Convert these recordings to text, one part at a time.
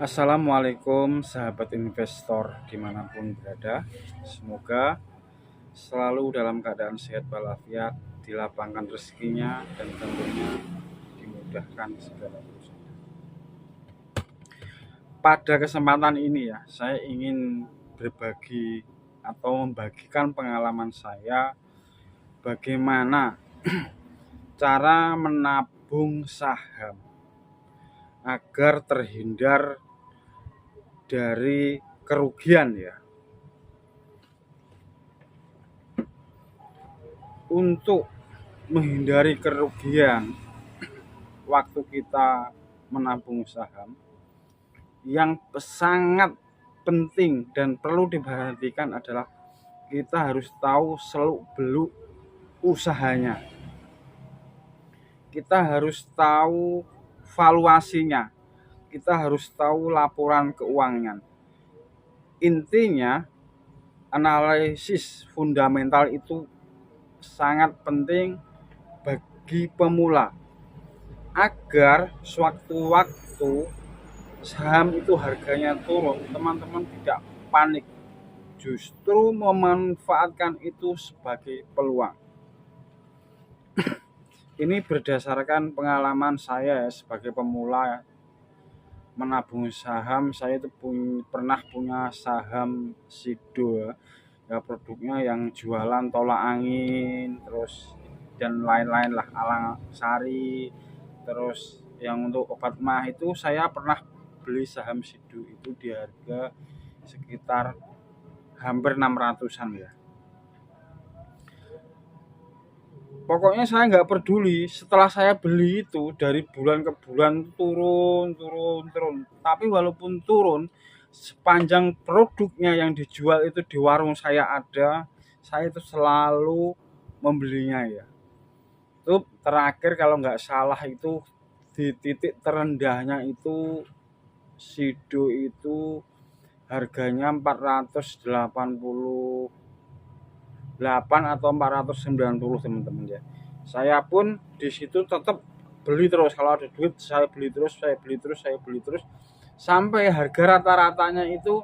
Assalamualaikum sahabat investor dimanapun berada. Semoga selalu dalam keadaan sehat walafiat, dilapangkan rezekinya dan tentunya dimudahkan segala urusan. Pada kesempatan ini ya, saya ingin berbagi atau membagikan pengalaman saya bagaimana cara menabung saham agar terhindar dari kerugian ya. Untuk menghindari kerugian waktu kita menabung saham, yang sangat penting dan perlu diperhatikan adalah kita harus tahu seluk-beluk usahanya. Kita harus tahu valuasinya. Kita harus tahu laporan keuangan. Intinya, analisis fundamental itu sangat penting bagi pemula agar sewaktu-waktu saham itu harganya turun, teman-teman tidak panik, justru memanfaatkan itu sebagai peluang. Ini berdasarkan pengalaman saya sebagai pemula menabung saham. Saya itu pernah punya saham Sido ya, produknya yang jualan tolak angin terus dan lain-lain lah, Alang Sari. Terus yang untuk obat mah itu saya pernah beli saham Sido itu di harga sekitar hampir 600-an ya. Pokoknya saya nggak peduli, setelah saya beli itu dari bulan ke bulan turun. Tapi walaupun turun, sepanjang produknya yang dijual itu di warung saya ada, saya itu selalu membelinya ya. Itu terakhir kalau nggak salah itu di titik terendahnya itu Sido itu harganya 488 atau 490 teman-teman ya. Saya pun di situ tetap beli terus, kalau ada duit saya beli terus sampai harga rata-ratanya itu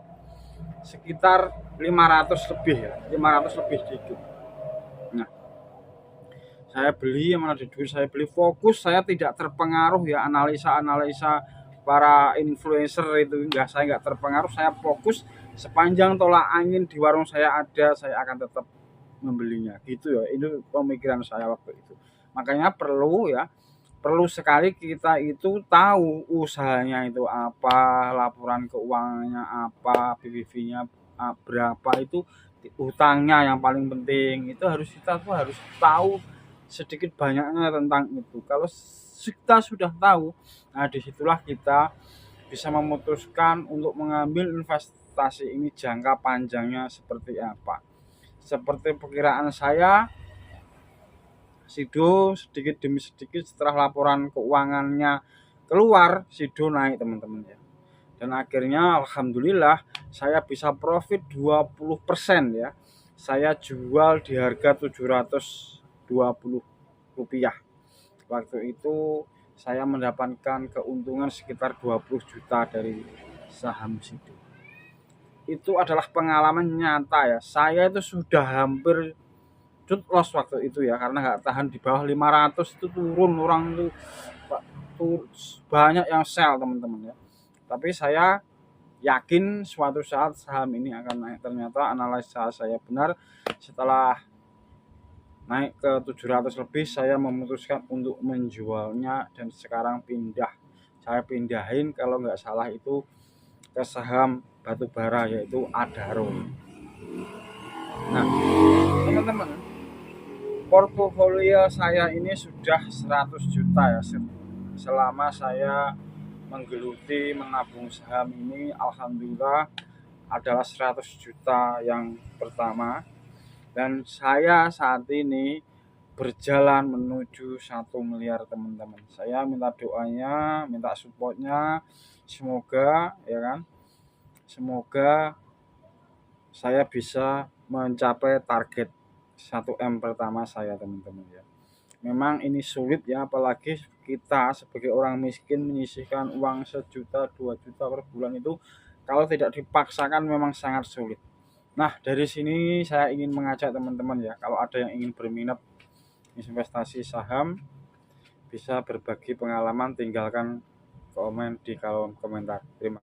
sekitar 500 lebih ya, 500 lebih dikit. Nah, saya beli, yang mana ada duit saya beli, fokus, saya tidak terpengaruh ya analisa para influencer itu, saya nggak terpengaruh, saya fokus sepanjang tolak angin di warung saya ada, saya akan tetap membelinya gitu ya. Itu pemikiran saya waktu itu. Makanya perlu sekali kita itu tahu usahanya itu apa, laporan keuangannya apa, BBV-nya berapa, itu hutangnya yang paling penting. Itu kita tuh harus tahu sedikit banyaknya tentang itu. Kalau kita sudah tahu, nah disitulah kita bisa memutuskan untuk mengambil investasi ini jangka panjangnya seperti apa. Seperti perkiraan saya, Sido sedikit demi sedikit setelah laporan keuangannya keluar, Sido naik teman-teman ya. Dan akhirnya alhamdulillah saya bisa profit 20% ya. Saya jual di harga 720 rupiah. Waktu itu saya mendapatkan keuntungan sekitar 20 juta dari saham Sido. Itu adalah pengalaman nyata ya. Saya itu sudah hampir cut loss waktu itu ya, karena nggak tahan di bawah 500 itu turun, orang itu banyak yang sell teman-teman ya. Tapi saya yakin suatu saat saham ini akan naik. Ternyata analisa saya benar, setelah naik ke 700 lebih saya memutuskan untuk menjualnya dan sekarang saya pindahin kalau nggak salah itu ke saham batubara yaitu Adaro. Nah teman-teman, portofolio saya ini sudah 100 juta ya selama saya menggeluti menabung saham ini. Alhamdulillah adalah 100 juta yang pertama, dan saya saat ini berjalan menuju 1 miliar teman-teman. Saya minta doanya, minta supportnya, semoga ya kan, semoga saya bisa mencapai target 1M pertama saya teman-teman ya. Memang ini sulit ya, apalagi kita sebagai orang miskin menyisihkan uang 1 juta, 2 juta per bulan itu kalau tidak dipaksakan memang sangat sulit. Nah, dari sini saya ingin mengajak teman-teman ya, kalau ada yang ingin berminat investasi saham, bisa berbagi pengalaman, tinggalkan komen di kolom komentar. Terima kasih.